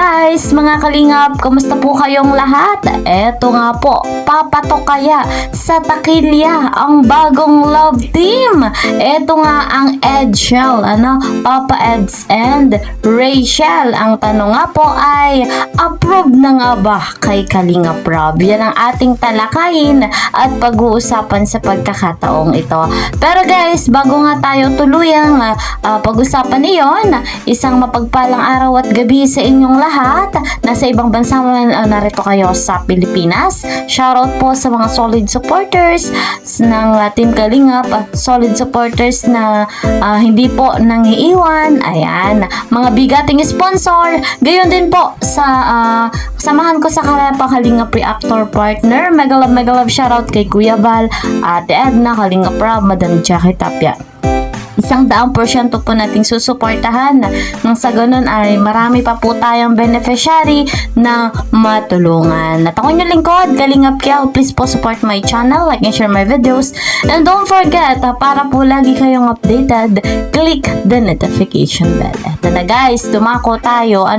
guys, mga kalingap, kumusta po kayong lahat? Eto nga po, papatok kaya sa takilya ang bagong love team. Eto nga ang Edshel, Papa Eds and Rachel. Ang tanong nga po ay, approve na nga ba kay Kalingap Rob? Yan ang ating talakayin at pag-uusapan sa pagkakataong ito. Pero guys, bago nga tayo tuluyang pag-usapan iyon, isang mapagpalang araw at gabi sa inyong lahat. Nasa ibang bansa man narito kayo sa Pilipinas. Shoutout po sa mga solid supporters ng Team Kalingap, solid supporters na hindi po nangiiwan. Ayan, mga bigating sponsor. Gayon din po sa samahan ko sa Kalingap Reactor Partner. Mega love shoutout kay Kuya Val, Ate Edna, Kalingap Rob, Madam Jackie Tapia. 100% po nating susuportahan nang sa ganun ay marami pa po tayong beneficiary na matulungan. At ako yung lingkod, Kalingap Kiel. Please po support my channel, like and share my videos. And don't forget, para po lagi kayong updated, click the notification bell. Ito na guys, dumako tayo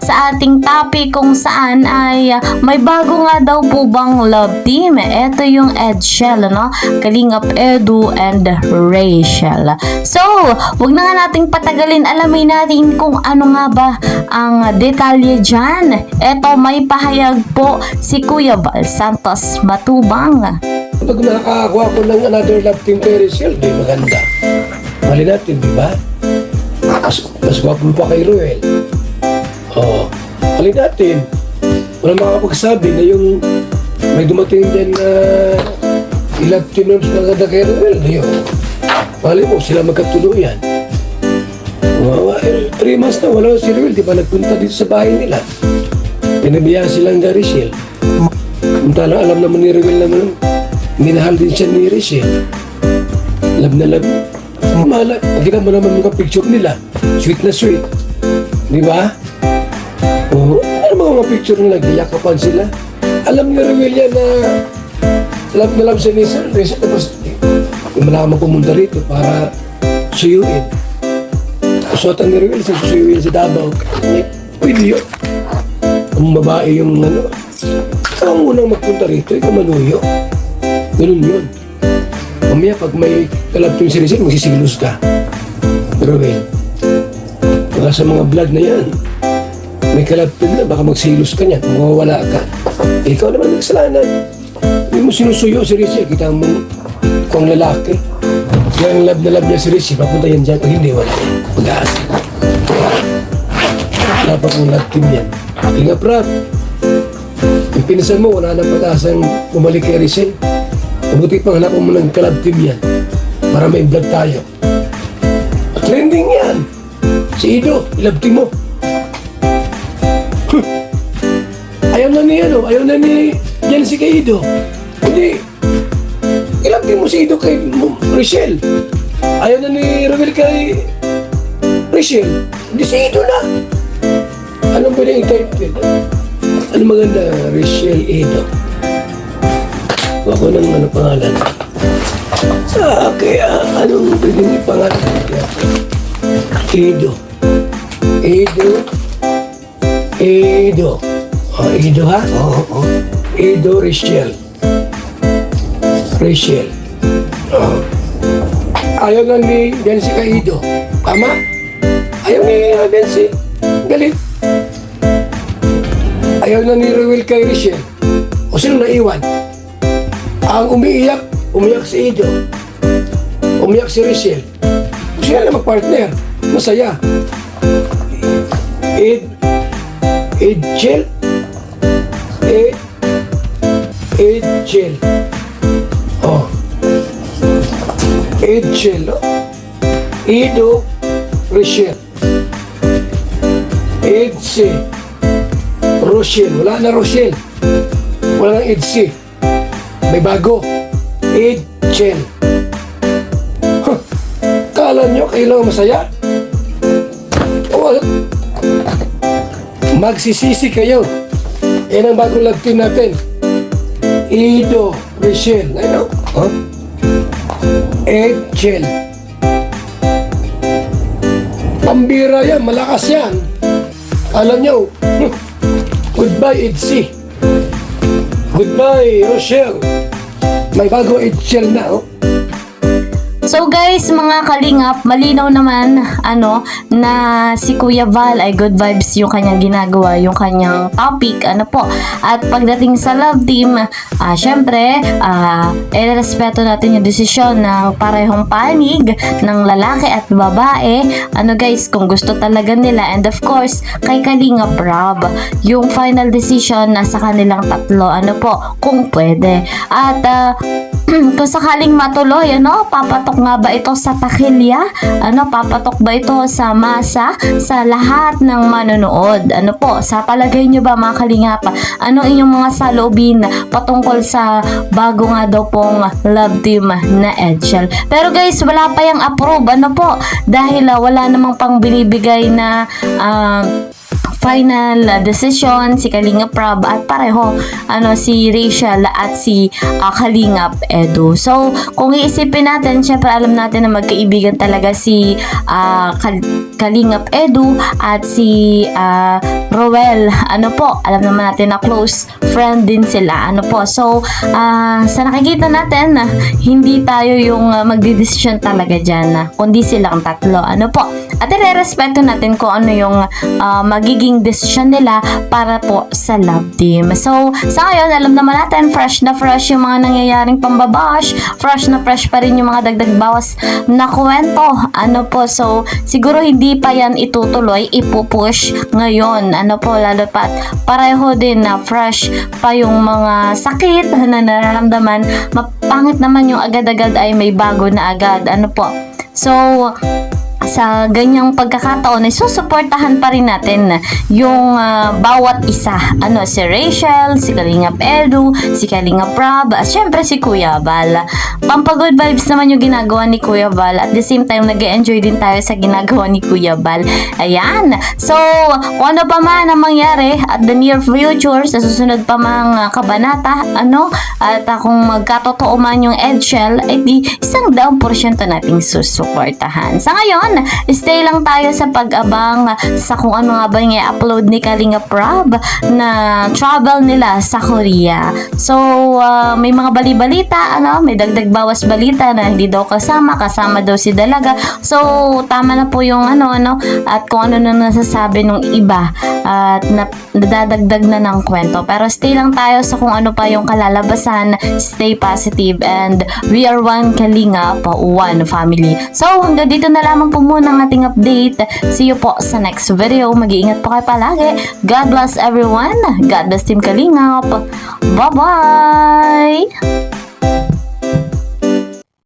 sa ating topic kung saan ay may bago nga daw po bang love team. Ito yung Edshel, Kalingap Edu and Rachel. So, wag na nga nating patagalin. Alamin natin kung ano nga ba ang detalye dyan. Eto, may pahayag po si Kuya Val Santos Matubang. Pag nakakakuha ko ng another love team kay Rachel, di maganda. Mali natin, di ba? Mas gwapo pa kay Ruel. Mali natin. Walang makakapagsabi na yung may dumating din na love team na mas maganda kay Ruel. Mali mo, sila magkatuluyan. 3 months na wala si Ruel, di ba nagpunta dito sa bahay nila? Pinabayaan silang kay Rachel. Samantala, alam naman ni Ruel naman, minahal din siya ni Rachel. Love na love. Mahala, nakita mo naman mga picture nila. Sweet na sweet. Di ba? Ano mga picture nila, giyakapan sila. Alam ni Ruel yan na love siya ni Rachel. Tapos, malaman pumunta rito para suyuin. Usutan ni Ruel sa suyuin sa Davao. Pwede yun. Ang babae yung ikaw ang unang magpunta rito, ikaw manuyo. Ganun yun. Mamaya pag may kalabtong si Rachel, magsisilos ka. Ruel. Baka sa mga vlog na yan, may kalabtong na, baka magsilos ka niyan, mawawala ka. Ikaw naman nagsalanan. Hindi mo sinusuyo si Rachel, kita mo kung lalaki. Kaya ang love na love niya si Rizzy, papunta yan dyan. Pag hindi, wala yan. Pag-aasa. Wala pa kong love team yan. Kalingap Rob, yung pinasan mo, wala nang pag-asang bumalik kay Rizzy. Mabuti pang hanapan mo ng ka-love team yan para may vlog tayo. Trending yan. Si Ido, love team mo. Ayaw na ni Jency kay Ido. Hindi. Ilapin mo si Ido kay Rachel. Ayaw na ni Ruel kay Rachel. Hindi si Ido na. Anong pwede i-type? Ano maganda? Rachel Ido. Ako ng pangalan. Kaya anong pwede i-pangalan? Ido. Ido ha? Oo. Ido Rachel. Ayaw lang ni Bensi kay Ido. Tama? Ayaw ni Bensi. Galit. Ayaw na ni Ruel kay Rachel. O sino naiwan? Ang umiyak si Ido. Umiyak si Rachel. O sino na mag-partner? Masaya. Edshel. Edshel, Ido, Rachel. Edsi, Rochelle. Wala na Rochelle. Wala nang Edsi. May bago. Edshel. Kala nyo kayo lang masaya? Magsisisi kayo. Yan ang bagong love team natin. Ido, Rachel. Edshel. Pambira yan, malakas yan. Alam niyo, goodbye Edsy. Goodbye Rochelle. May bago Edsel na, oh. So guys, mga kalingap, malinaw naman na si Kuya Val ay good vibes yung kanyang ginagawa, yung kanyang topic, po. At pagdating sa love team, syempre, respeto natin yung desisyon ng parehong panig ng lalaki at babae. Guys, kung gusto talaga nila, and of course, kay Kalingap Rob, yung final decision nasa kanilang tatlo, po, kung pwede. At kung sakaling matuloy, papatok nga ba ito sa takilya? Papatok ba ito sa masa? Sa lahat ng manonood? Po, sa palagay nyo ba mga kalingap? Ano inyong mga saloobin patungkol sa bago nga daw pong love team na Edsel? Pero guys, wala pa yung approve, po? Dahil wala namang pang binibigay na final decision si Kalingap Rob at pareho si Rachel at si Kalingap Edu. So kung iisipin natin, syempre alam natin na magkaibigan talaga si Kalingap Edu at si Roel. Po, alam naman natin na close friend din sila. Po, so sa nakikita natin, hindi tayo yung magdidesisyon talaga dyan, kundi silang tatlo. Po, at irerespeto natin kung ano yung magiging decision nila para po sa love team. So, sa ngayon, alam naman natin, fresh na fresh yung mga nangyayaring pambabash, fresh na fresh pa rin yung mga dagdag bawas na kwento. Po, so, siguro hindi pa yan itutuloy, ipupush ngayon. Po, lalo pat pareho din na fresh pa yung mga sakit na nararamdaman. Mapangit naman yung agad-agad ay may bago na agad. Po, so, sa ganyang pagkakataon ay susuportahan pa rin natin yung bawat isa. Si Rachel, si Kalingap Edu, si Kalingap Rob, at syempre si Kuya Val. Pampagood vibes naman yung ginagawa ni Kuya Val. At the same time, nag-enjoy din tayo sa ginagawa ni Kuya Val. Ayan. So, kung ano pa man ang mangyari at the near future, sa susunod pa mga kabanata, at kung magkatotoo man yung Edsel, ay di 100% nating susuportahan. Sa ngayon, stay lang tayo sa pag-abang sa kung ano nga ba yung i-upload ni Kalingap Rob na travel nila sa Korea. So, may mga bali-balita, may dagdag bawas balita na hindi daw kasama daw si Dalaga. So, tama na po yung at kung ano na nasasabi nung iba at nadadagdag na ng kwento. Pero stay lang tayo sa kung ano pa yung kalalabasan. Stay positive and we are one Kalingap, one family. So, hanggang dito na lamang po muna ang ating update. See you po sa next video. Mag-iingat po kayo palagi. God bless everyone. God bless Team Kalingap. Bye-bye!